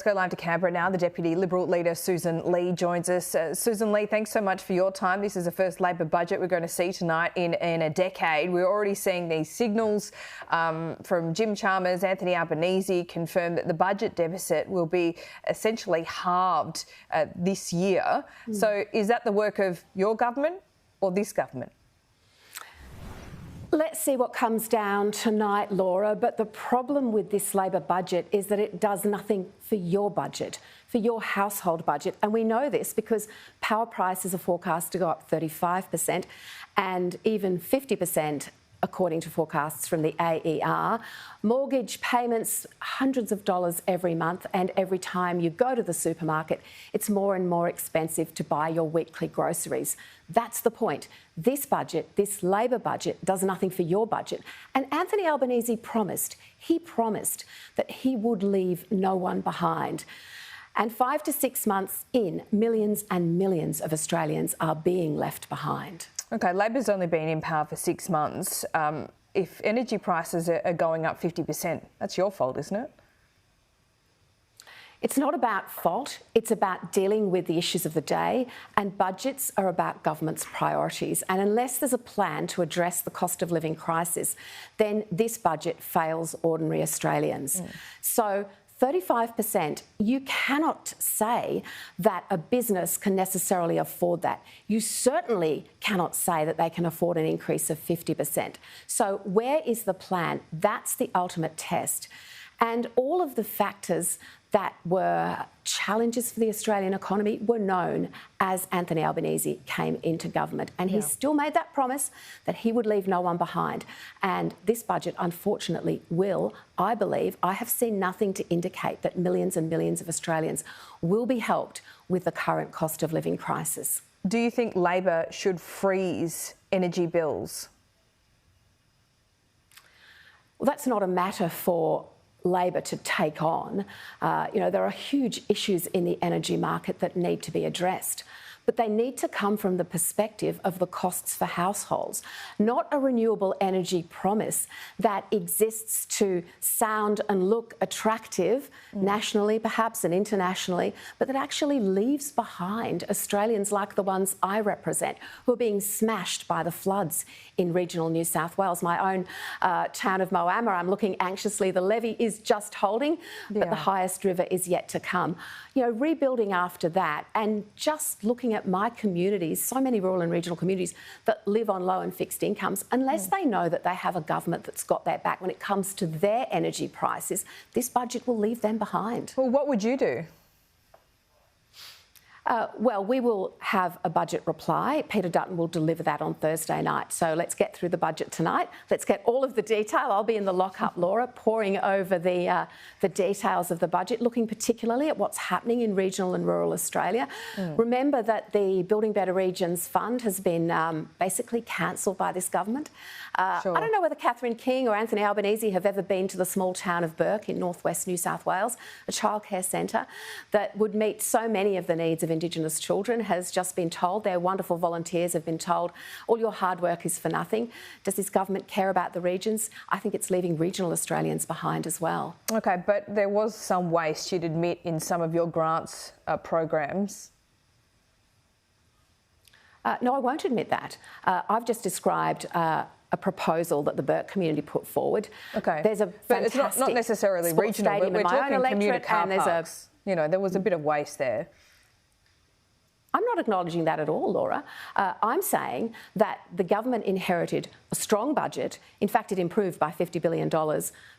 go live to Canberra now. The Deputy Liberal leader, Sussan Ley, joins us. Sussan Ley, thanks so much for your time. This is the first Labor budget we're going to see tonight in a decade. We're already seeing these signals from Jim Chalmers, Anthony Albanese confirm that the budget deficit will be essentially halved this year. So is that the work of your government or this government? Let's see what comes down tonight, Laura, but the problem with this Labor budget is that it does nothing for your budget, for your household budget. And we know this because power prices are forecast to go up 35% and even 50% according to forecasts from the AER. Mortgage payments, hundreds of dollars every month, and every time you go to the supermarket, it's more and more expensive to buy your weekly groceries. That's the point. This budget, this Labor budget, does nothing for your budget. And Anthony Albanese promised that he would leave no one behind. And 5 to 6 months in, millions and millions of Australians are being left behind. OK, Labor's only been in power for 6 months. If energy prices are going up 50%, that's your fault, isn't it? It's not about fault, it's about dealing with the issues of the day, and budgets are about government's priorities. And unless there's a plan to address the cost of living crisis, then this budget fails ordinary Australians. So 35%, you cannot say that a business can necessarily afford that. You certainly cannot say that they can afford an increase of 50%. So where is the plan? That's the ultimate test. And all of the factors that were challenges for the Australian economy were known as Anthony Albanese came into government. And he still made that promise that he would leave no one behind. And this budget, unfortunately, will, I believe, I have seen nothing to indicate that millions and millions of Australians will be helped with the current cost of living crisis. Do you think Labor should freeze energy bills? Well, that's not a matter for Labor to take on. There are huge issues in the energy market that need to be addressed, but they need to come from the perspective of the costs for households, not a renewable energy promise that exists to sound and look attractive nationally, perhaps, and internationally, but that actually leaves behind Australians like the ones I represent, who are being smashed by the floods in regional New South Wales. My own town of Moama, I'm looking anxiously. The levee is just holding, but the highest river is yet to come. Rebuilding after that, and just looking at my communities, so many rural and regional communities that live on low and fixed incomes, unless they know that they have a government that's got their back when it comes to their energy prices, this budget will leave them behind. Well, what would you do? Well, we will have a budget reply. Peter Dutton will deliver that on Thursday night. So let's get through the budget tonight. Let's get all of the detail. I'll be in the lockup, Laura, poring over the details of the budget, looking particularly at what's happening in regional and rural Australia. Remember that the Building Better Regions Fund has been basically cancelled by this government. I don't know whether Catherine King or Anthony Albanese have ever been to the small town of Burke in northwest New South Wales, a childcare centre that would meet so many of the needs of Indigenous children. Has just been told, their wonderful volunteers have been told, all your hard work is for nothing. Does this government care about the regions? I think it's leaving regional Australians behind as well. OK, but there was some waste, you'd admit, in some of your grants programs. No, I won't admit that. I've just described a proposal that the Burke community put forward. OK, there's a but it's not necessarily regional, but we're talking commuter car parks. There was a bit of waste there. I'm not acknowledging that at all, Laura. I'm saying that the government inherited a strong budget. In fact, it improved by $50 billion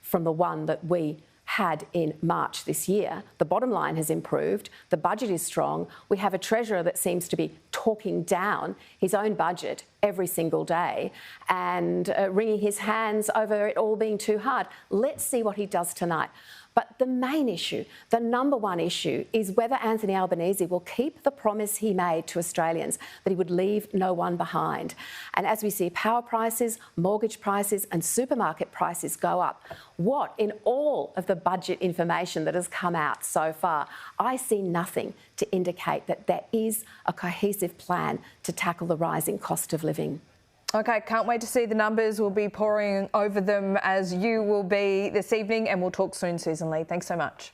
from the one that we had in March this year. The bottom line has improved. The budget is strong. We have a treasurer that seems to be talking down his own budget every single day and wringing his hands over it all being too hard. Let's see what he does tonight. But the main issue, the number one issue, is whether Anthony Albanese will keep the promise he made to Australians that he would leave no one behind. And as we see power prices, mortgage prices and supermarket prices go up, what in all of the budget information that has come out so far, I see nothing to indicate that there is a cohesive plan to tackle the rising cost of living. OK, can't wait to see the numbers. We'll be poring over them as you will be this evening, and we'll talk soon, Sussan Ley. Thanks so much.